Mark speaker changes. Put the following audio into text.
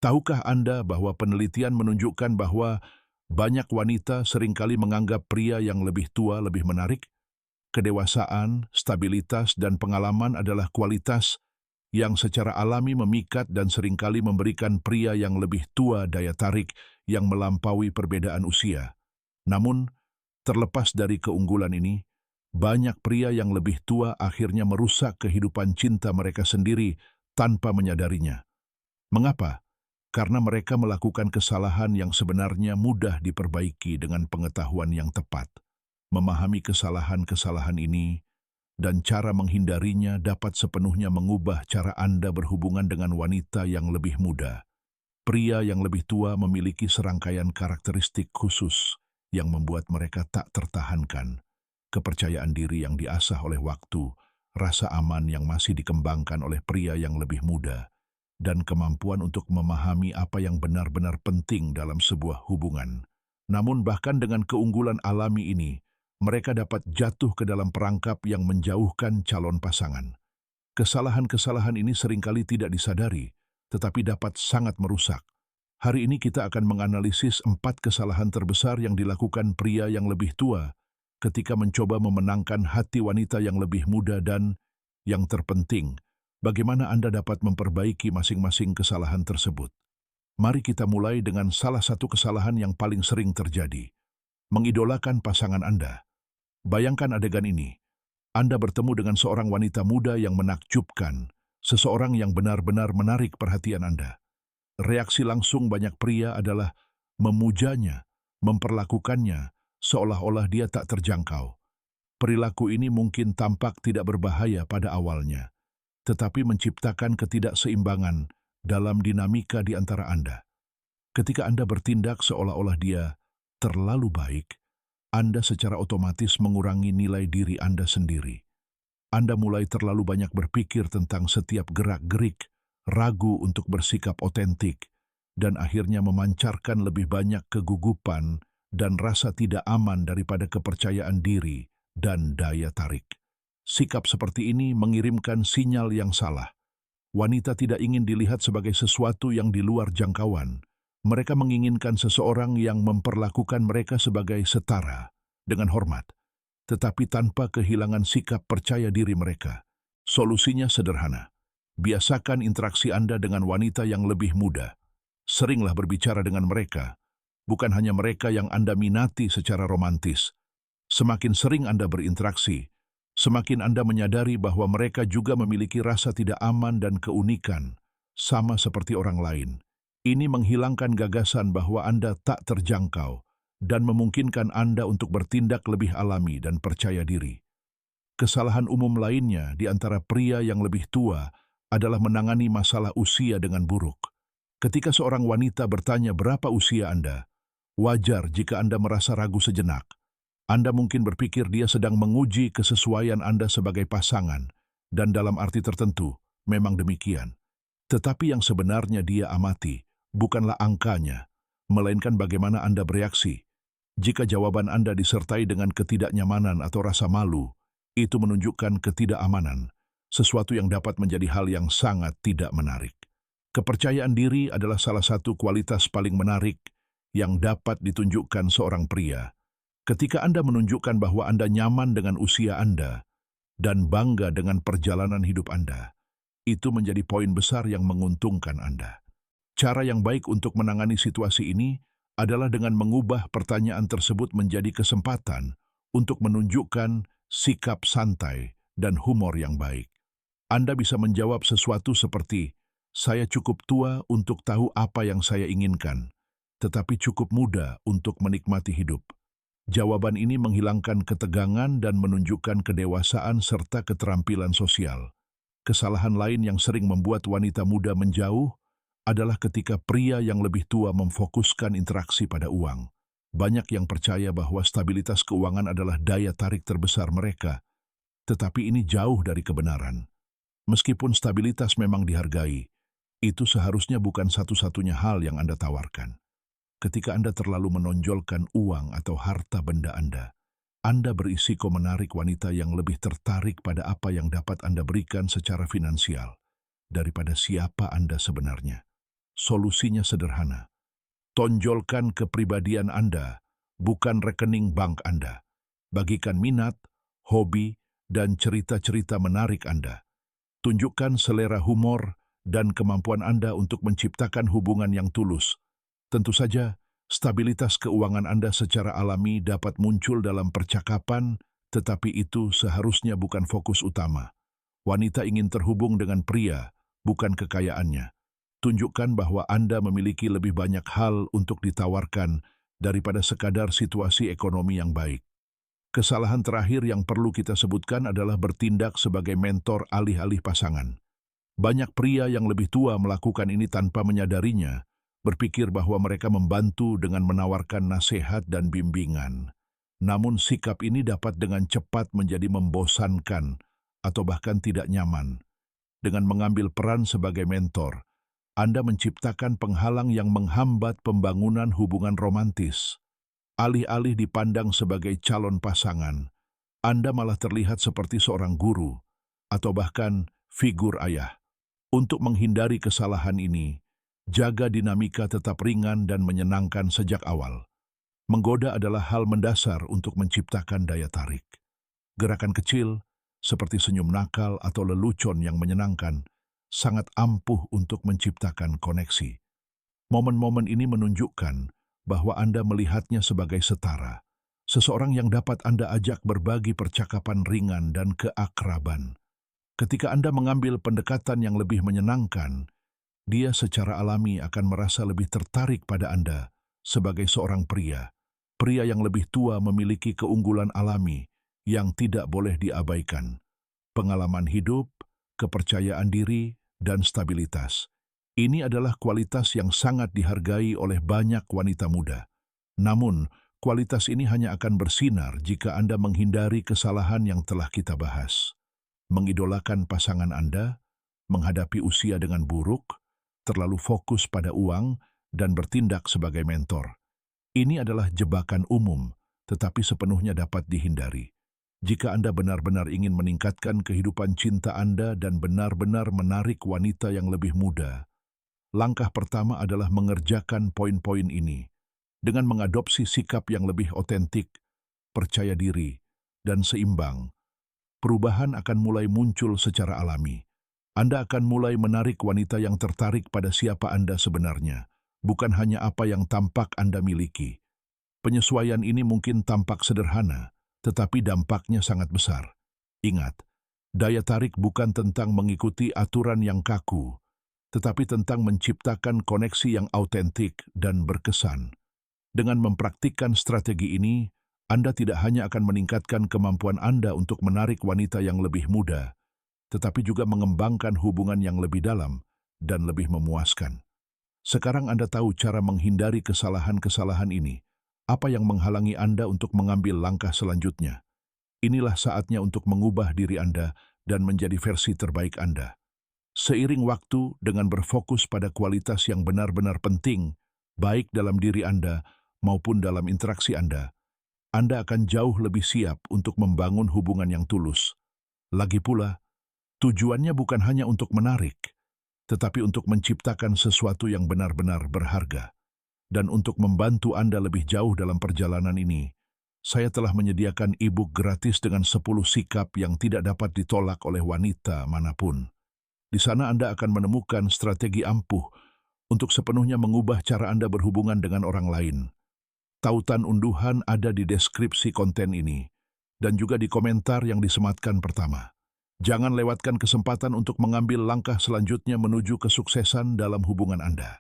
Speaker 1: Tahukah Anda bahwa penelitian menunjukkan bahwa banyak wanita seringkali menganggap pria yang lebih tua lebih menarik? Kedewasaan, stabilitas, dan pengalaman adalah kualitas yang secara alami memikat dan seringkali memberikan pria yang lebih tua daya tarik yang melampaui perbedaan usia. Namun, terlepas dari keunggulan ini, banyak pria yang lebih tua akhirnya merusak kehidupan cinta mereka sendiri tanpa menyadarinya. Mengapa? Karena mereka melakukan kesalahan yang sebenarnya mudah diperbaiki dengan pengetahuan yang tepat. Memahami kesalahan-kesalahan ini dan cara menghindarinya dapat sepenuhnya mengubah cara Anda berhubungan dengan wanita yang lebih muda. Pria yang lebih tua memiliki serangkaian karakteristik khusus yang membuat mereka tak tertahankan. Kepercayaan diri yang diasah oleh waktu, rasa aman yang masih dikembangkan oleh pria yang lebih muda, dan kemampuan untuk memahami apa yang benar-benar penting dalam sebuah hubungan. Namun bahkan dengan keunggulan alami ini, mereka dapat jatuh ke dalam perangkap yang menjauhkan calon pasangan. Kesalahan-kesalahan ini seringkali tidak disadari, tetapi dapat sangat merusak. Hari ini kita akan menganalisis 4 kesalahan terbesar yang dilakukan pria yang lebih tua ketika mencoba memenangkan hati wanita yang lebih muda dan, yang terpenting, bagaimana Anda dapat memperbaiki masing-masing kesalahan tersebut. Mari kita mulai dengan salah satu kesalahan yang paling sering terjadi. Mengidolakan pasangan Anda. Bayangkan adegan ini. Anda bertemu dengan seorang wanita muda yang menakjubkan, seseorang yang benar-benar menarik perhatian Anda. Reaksi langsung banyak pria adalah memujanya, memperlakukannya, seolah-olah dia tak terjangkau. Perilaku ini mungkin tampak tidak berbahaya pada awalnya, tetapi menciptakan ketidakseimbangan dalam dinamika di antara Anda. Ketika Anda bertindak seolah-olah dia terlalu baik, Anda secara otomatis mengurangi nilai diri Anda sendiri. Anda mulai terlalu banyak berpikir tentang setiap gerak-gerik, ragu untuk bersikap otentik, dan akhirnya memancarkan lebih banyak kegugupan dan rasa tidak aman daripada kepercayaan diri dan daya tarik. Sikap seperti ini mengirimkan sinyal yang salah. Wanita tidak ingin dilihat sebagai sesuatu yang di luar jangkauan. Mereka menginginkan seseorang yang memperlakukan mereka sebagai setara, dengan hormat, tetapi tanpa kehilangan sikap percaya diri mereka. Solusinya sederhana. Biasakan interaksi Anda dengan wanita yang lebih muda. Seringlah berbicara dengan mereka, bukan hanya mereka yang Anda minati secara romantis. Semakin sering Anda berinteraksi, semakin Anda menyadari bahwa mereka juga memiliki rasa tidak aman dan keunikan, sama seperti orang lain. Ini menghilangkan gagasan bahwa Anda tak terjangkau dan memungkinkan Anda untuk bertindak lebih alami dan percaya diri. Kesalahan umum lainnya di antara pria yang lebih tua adalah menangani masalah usia dengan buruk. Ketika seorang wanita bertanya berapa usia Anda, wajar jika Anda merasa ragu sejenak. Anda mungkin berpikir dia sedang menguji kesesuaian Anda sebagai pasangan, dan dalam arti tertentu, memang demikian. Tetapi yang sebenarnya dia amati bukanlah angkanya, melainkan bagaimana Anda bereaksi. Jika jawaban Anda disertai dengan ketidaknyamanan atau rasa malu, itu menunjukkan ketidakamanan, sesuatu yang dapat menjadi hal yang sangat tidak menarik. Kepercayaan diri adalah salah satu kualitas paling menarik yang dapat ditunjukkan seorang pria. Ketika Anda menunjukkan bahwa Anda nyaman dengan usia Anda dan bangga dengan perjalanan hidup Anda, itu menjadi poin besar yang menguntungkan Anda. Cara yang baik untuk menangani situasi ini adalah dengan mengubah pertanyaan tersebut menjadi kesempatan untuk menunjukkan sikap santai dan humor yang baik. Anda bisa menjawab sesuatu seperti, "Saya cukup tua untuk tahu apa yang saya inginkan, tetapi cukup muda untuk menikmati hidup." Jawaban ini menghilangkan ketegangan dan menunjukkan kedewasaan serta keterampilan sosial. Kesalahan lain yang sering membuat wanita muda menjauh adalah ketika pria yang lebih tua memfokuskan interaksi pada uang. Banyak yang percaya bahwa stabilitas keuangan adalah daya tarik terbesar mereka, tetapi ini jauh dari kebenaran. Meskipun stabilitas memang dihargai, itu seharusnya bukan satu-satunya hal yang Anda tawarkan. Ketika Anda terlalu menonjolkan uang atau harta benda Anda berisiko menarik wanita yang lebih tertarik pada apa yang dapat Anda berikan secara finansial daripada siapa Anda sebenarnya. Solusinya sederhana. Tonjolkan kepribadian Anda, bukan rekening bank Anda. Bagikan minat, hobi, dan cerita-cerita menarik Anda. Tunjukkan selera humor dan kemampuan Anda untuk menciptakan hubungan yang tulus. Tentu saja, stabilitas keuangan Anda secara alami dapat muncul dalam percakapan, tetapi itu seharusnya bukan fokus utama. Wanita ingin terhubung dengan pria, bukan kekayaannya. Tunjukkan bahwa Anda memiliki lebih banyak hal untuk ditawarkan daripada sekadar situasi ekonomi yang baik. Kesalahan terakhir yang perlu kita sebutkan adalah bertindak sebagai mentor alih-alih pasangan. Banyak pria yang lebih tua melakukan ini tanpa menyadarinya, berpikir bahwa mereka membantu dengan menawarkan nasihat dan bimbingan. Namun sikap ini dapat dengan cepat menjadi membosankan atau bahkan tidak nyaman. Dengan mengambil peran sebagai mentor, Anda menciptakan penghalang yang menghambat pembangunan hubungan romantis. Alih-alih dipandang sebagai calon pasangan, Anda malah terlihat seperti seorang guru atau bahkan figur ayah. Untuk menghindari kesalahan ini, jaga dinamika tetap ringan dan menyenangkan sejak awal. Menggoda adalah hal mendasar untuk menciptakan daya tarik. Gerakan kecil, seperti senyum nakal atau lelucon yang menyenangkan, sangat ampuh untuk menciptakan koneksi. Momen-momen ini menunjukkan bahwa Anda melihatnya sebagai setara, seseorang yang dapat Anda ajak berbagi percakapan ringan dan keakraban. Ketika Anda mengambil pendekatan yang lebih menyenangkan, dia secara alami akan merasa lebih tertarik pada Anda sebagai seorang pria. Pria yang lebih tua memiliki keunggulan alami yang tidak boleh diabaikan. Pengalaman hidup, kepercayaan diri, dan stabilitas. Ini adalah kualitas yang sangat dihargai oleh banyak wanita muda. Namun, kualitas ini hanya akan bersinar jika Anda menghindari kesalahan yang telah kita bahas. Mengidolakan pasangan Anda, menghadapi usia dengan buruk, terlalu fokus pada uang, dan bertindak sebagai mentor. Ini adalah jebakan umum, tetapi sepenuhnya dapat dihindari. Jika Anda benar-benar ingin meningkatkan kehidupan cinta Anda dan benar-benar menarik wanita yang lebih muda, langkah pertama adalah mengerjakan poin-poin ini. Dengan mengadopsi sikap yang lebih otentik, percaya diri, dan seimbang, perubahan akan mulai muncul secara alami. Anda akan mulai menarik wanita yang tertarik pada siapa Anda sebenarnya, bukan hanya apa yang tampak Anda miliki. Penyesuaian ini mungkin tampak sederhana, tetapi dampaknya sangat besar. Ingat, daya tarik bukan tentang mengikuti aturan yang kaku, tetapi tentang menciptakan koneksi yang autentik dan berkesan. Dengan mempraktikkan strategi ini, Anda tidak hanya akan meningkatkan kemampuan Anda untuk menarik wanita yang lebih muda, tetapi juga mengembangkan hubungan yang lebih dalam dan lebih memuaskan. Sekarang Anda tahu cara menghindari kesalahan-kesalahan ini. Apa yang menghalangi Anda untuk mengambil langkah selanjutnya? Inilah saatnya untuk mengubah diri Anda dan menjadi versi terbaik Anda. Seiring waktu, dengan berfokus pada kualitas yang benar-benar penting, baik dalam diri Anda maupun dalam interaksi Anda akan jauh lebih siap untuk membangun hubungan yang tulus. Lagi pula, tujuannya bukan hanya untuk menarik, tetapi untuk menciptakan sesuatu yang benar-benar berharga. Dan untuk membantu Anda lebih jauh dalam perjalanan ini, saya telah menyediakan e-book gratis dengan 10 sikap yang tidak dapat ditolak oleh wanita manapun. Di sana Anda akan menemukan strategi ampuh untuk sepenuhnya mengubah cara Anda berhubungan dengan orang lain. Tautan unduhan ada di deskripsi konten ini, dan juga di komentar yang disematkan pertama. Jangan lewatkan kesempatan untuk mengambil langkah selanjutnya menuju kesuksesan dalam hubungan Anda.